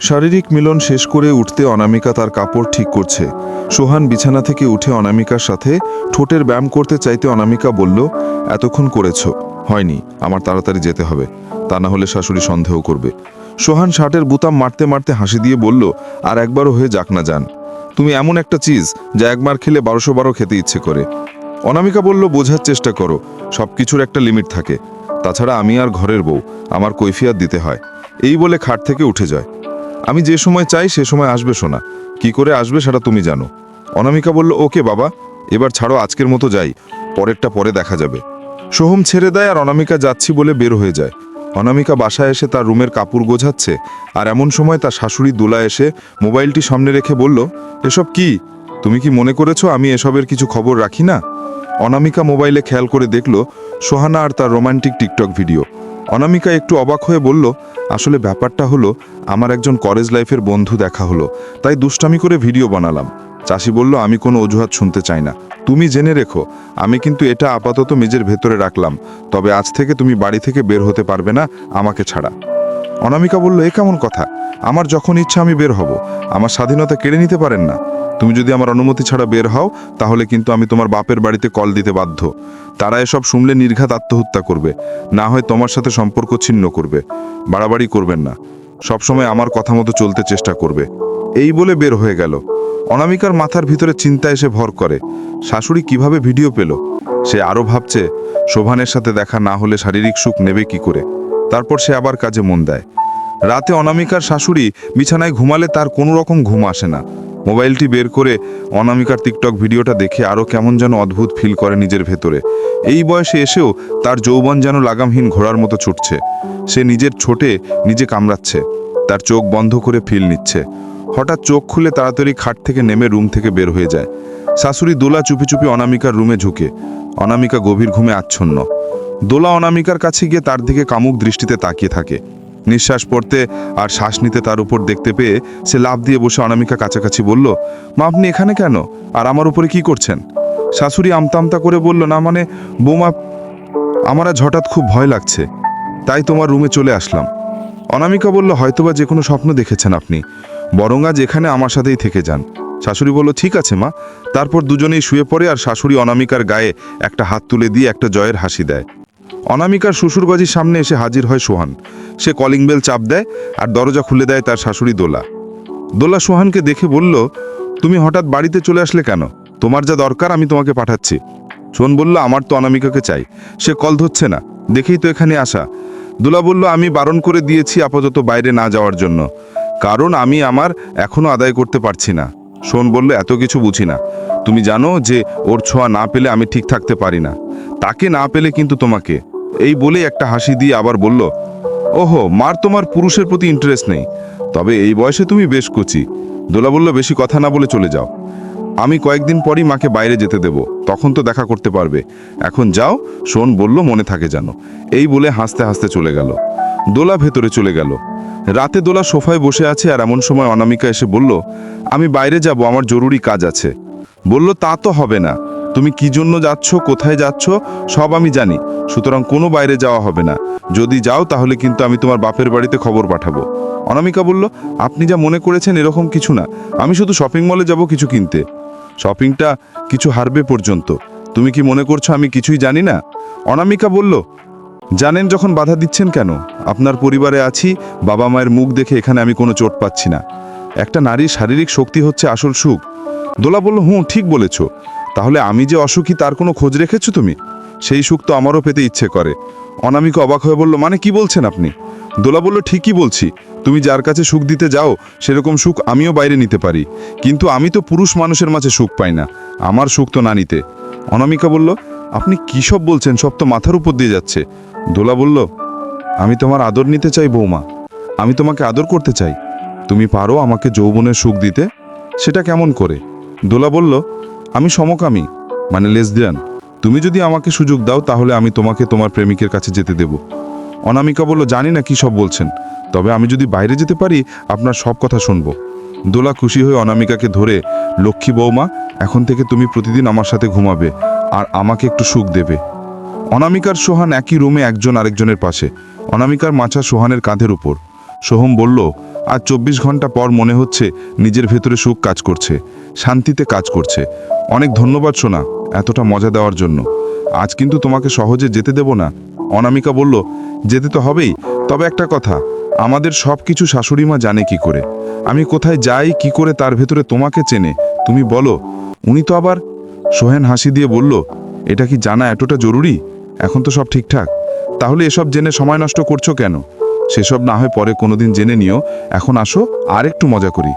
শারীরিক মিলন শেষ করে উঠতে অনামিকা তার কাপড় ঠিক করছে। সোহান বিছানা থেকে উঠে অনামিকার সাথে ঠোঁটের ব্যায়াম করতে চাইতে অনামিকা বলল, এতক্ষণ করেছ, হয়নি, আমার তাড়াতাড়ি যেতে হবে, তা না হলে শাশুড়ি সন্দেহ করবে। সোহান শার্টের বুতাম মারতে মারতে হাসি দিয়ে বলল, আর একবারও হয়ে যাক না যান, তুমি এমন একটা চিজ যা একবার খেলে 1200 খেতে ইচ্ছে করে। অনামিকা বলল, বোঝার চেষ্টা করো, সব কিছুর একটা লিমিট থাকে, তাছাড়া আমি আর ঘরের বউ, আমার কৈফিয়ত দিতে হয়। এই বলে খাট থেকে উঠে যায়। আমি যে সময় চাই সে সময় আসবে সোনা, কি করে আসবে সেটা তুমি জানো। অনামিকা বলল, ওকে বাবা, এবার ছাড়ো, আজকের মতো যাই, পরেরটা পরে দেখা যাবে। সোহম ছেড়ে দেয় আর অনামিকা যাচ্ছি বলে বের হয়ে যায়। অনামিকা বাসায় এসে তার রুমের কাপড় গোছাচ্ছে, আর এমন সময় তার শাশুড়ি দোলা এসে মোবাইলটি সামনে রেখে বলল, এসব কি? তুমি কি মনে করেছো আমি এসবের কিছু খবর রাখি না? অনামিকা মোবাইলে খেয়াল করে দেখল সোহানা আর তার রোমান্টিক টিকটক ভিডিও। অনামিকা একটু অবাক হয়ে বলল, আসলে ব্যাপারটা হলো, আমার একজন কলেজ লাইফের বন্ধু দেখা হলো, তাই দুষ্টামি করে ভিডিও বানালাম। চাষি বলল, আমি কোনো অজুহাত শুনতে চাই না, তুমি জেনে রেখো, আমি কিন্তু এটা আপাতত নিজের ভেতরে রাখলাম, তবে আজ থেকে তুমি বাড়ি থেকে বের হতে পারবে না আমাকে ছাড়া। অনামিকা বলল, এ কেমন কথা? আমার যখন ইচ্ছা আমি বের হব, আমার স্বাধীনতা কেড়ে নিতে পারেন না। তুমি যদি আমার অনুমতি ছাড়া বের হও, তাহলে কিন্তু আমি তোমার বাপের বাড়িতে কল দিতে বাধ্য। তারা এসব শুনলে নির্ঘাত আত্মহত্যা করবে, না হয় তোমার সাথে সম্পর্ক ছিন্ন করবে। বাড়াবাড়ি করবেন না, সবসময় আমার কথা মতো চলতে চেষ্টা করবে। এই বলে বের হয়ে গেল। অনামিকার মাথার ভিতরে চিন্তা এসে ভর করে, শাশুড়ি কিভাবে ভিডিও পেল? সে আরও ভাবছে, শোভানের সাথে দেখা না হলে শারীরিক সুখ নেবে কি করে। তারপর সে আবার কাজে মন দেয়। রাতে অনামিকার শাশুড়ি বিছানায় ঘুমালে তার কোনো রকম ঘুম আসে না। মোবাইলটি বের করে অনামিকার টিকটক ভিডিওটা দেখে আরও কেমন যেন অদ্ভুত ফিল করে নিজের ভেতরে। এই বয়সে এসেও তার যৌবন যেন লাগামহীন ঘোড়ার মতো ছুটছে। সে নিজের ছোটে নিজে কামড়াচ্ছে, তার চোখ বন্ধ করে ফিল নিচ্ছে। হঠাৎ চোখ খুলে তাড়াতাড়ি খাট থেকে নেমে রুম থেকে বের হয়ে যায়। শাশুড়ি দোলা চুপি চুপি অনামিকার রুমে ঝুঁকে। অনামিকা গভীর ঘুমে আচ্ছন্ন। দোলা অনামিকার কাছে গিয়ে তার দিকে কামুক দৃষ্টিতে তাকিয়ে থাকে। নিঃশ্বাস পড়তে আর শ্বাস নিতে তার উপর দেখতে পেয়ে সে লাফ দিয়ে বসে অনামিকা কাছাকাছি বলল, মা আপনি এখানে কেন, আর আমার উপরে কি করছেন? শাশুড়ি আমতা আমতা করে বলল, না মানে বৌমা, আমার আজ হঠাৎ খুব ভয় লাগছে, তাই তোমার রুমে চলে আসলাম। অনামিকা বলল, হয়তোবা যে কোনো স্বপ্ন দেখেছেন আপনি, বরং আজ এখানে আমার সাথেই থেকে যান। শাশুড়ি বলল, ঠিক আছে মা। তারপর দুজনেই শুয়ে পড়ে আর শাশুড়ি অনামিকার গায়ে একটা হাত তুলে দিয়ে একটা জয়ের হাসি দেয়। অনামিকার শ্বশুরবাড়ির সামনে এসে হাজির হয় সোহান। সে কলিং বেল চাপ দেয় আর দরজা খুলে দেয় তার শাশুড়ি দোলা। দোলা সোহানকে দেখে বলল, তুমি হঠাৎ বাড়িতে চলে আসলে কেন? তোমার যা দরকার আমি তোমাকে পাঠাচ্ছি। সোহান বলল, আমার তো অনামিকাকে চাই, সে কল ধরছে না, দেখেই তো এখানে আসা। দোলা বলল, আমি বারণ করে দিয়েছি আপাতত বাইরে না যাওয়ার জন্য, কারণ আমি আমার এখনো আদায় করতে পারছি না। সোহান বলল, এত কিছু বুঝি না, তুমি জানো যে ওর ছোঁয়া না পেলে আমি ঠিক থাকতে পারি না, তাকে না পেলে কিন্তু তোমাকে। এই বলে একটা হাসি দিয়ে আবার বলল, ওহো, মার তোমার পুরুষের প্রতি ইন্টারেস্ট নেই, তবে এই বয়সে তুমি বেশ কচি। দোলা বলল, বেশি কথা না বলে চলে যাও, আমি কয়েকদিন পরই মাকে বাইরে যেতে দেব, তখন তো দেখা করতে পারবে, এখন যাও। শোন বলল, মনে থাকে জানো। এই বলে হাসতে হাসতে চলে গেল। দোলা ভেতরে চলে গেল। রাতে দোলা সোফায় বসে আছে আর এমন সময় অনামিকা এসে বলল, আমি বাইরে যাব, আমার জরুরি কাজ আছে। বলল, তা তো হবে না, তুমি কি জন্য যাচ্ছ, কোথায় যাচ্ছ সব আমি জানি, সুতরাং কোনো বাইরে যাওয়া হবে না, যদি যাও তাহলে কিন্তু আমি তোমার বাপের বাড়িতে খবর পাঠাবো। অনামিকা বলল, আপনি যা মনে করেছেন এরকম কিছু না, আমি শুধু শপিং মলে যাব কিছু কিনতে। শপিংটা কিছু হারবে পর্যন্ত, তুমি কি মনে করছো আমি কিছুই জানি না? অনামিকা বলল, জানেন যখন বাধা দিচ্ছেন কেন? আপনার পরিবারে আছি, বাবা মায়ের মুখ দেখে এখানে আমি কোনো চোট পাচ্ছি না। একটা নারীর শারীরিক শক্তি হচ্ছে আসল সুখ। দোলা বলল, হুঁ, ঠিক বলেছ, তাহলে আমি যে অসুখী তার কোনো খোঁজ রেখেছো তুমি? সেই সুখ তো আমারও পেতে ইচ্ছে করে। অনামিকা অবাক হয়ে বলল, মানে কি বলছেন আপনি? দোলা বলল, ঠিকই বলছি, তুমি যার কাছে সুখ দিতে যাও সেরকম সুখ আমিও বাইরে নিতে পারি, কিন্তু আমি তো পুরুষ মানুষের মাঝে সুখ পাই না, আমার সুখ তো না নিতে। অনামিকা বলল, আপনি কী সব বলছেন, সব তো মাথার উপর দিয়ে যাচ্ছে। দোলা বলল, আমি তোমার আদর নিতে চাই বৌমা, আমি তোমাকে আদর করতে চাই, তুমি পারো আমাকে যৌবনের সুখ দিতে? সেটা কেমন করে? দোলা বলল, আমি সমকামী, মানে লেসবিয়ান, তুমি যদি আমাকে সুযোগ দাও তাহলে আমি তোমাকে তোমার প্রেমিকের কাছে যেতে দেব। অনামিকা বলল, জানি না কী সব বলছেন, তবে আমি যদি বাইরে যেতে পারি আপনার সব কথা শুনব। দোলা খুশি হয়ে অনামিকাকে ধরে, লক্ষ্মী বৌমা, এখন থেকে তুমি প্রতিদিন আমার সাথে ঘুমাবে আর আমাকে একটু সুখ দেবে। অনামিকার সোহান একই রুমে, একজন আরেকজনের পাশে। অনামিকার মাথা সোহানের কাঁধের উপর। সোহম বলল, আজ 24 ঘন্টা পর মনে হচ্ছে নিজের ভেতরে সুখ কাজ করছে, শান্তিতে কাজ করছে। অনেক ধন্যবাদ সোনা, এতটা মজা দেওয়ার জন্য। আজ কিন্তু তোমাকে সহজে যেতে দেব না। অনামিকা বলল, যেতে তো হবেই, তবে একটা কথা, আমাদের সব কিছু শাশুড়ি মা জানে কি করে? আমি কোথায় যাই কি করে তার ভেতরে তোমাকে চেনে? তুমি বলো। উনি তো আবার। সোহেন হাসি দিয়ে বলল, এটা কি জানা এতটা জরুরি? এখন তো সব ঠিকঠাক। তাহলে এসব জেনে সময় নষ্ট করছো কেন? সেসব না হয় পরে কোনোদিন জেনে নিও। এখন আসো আর একটু মজা করি।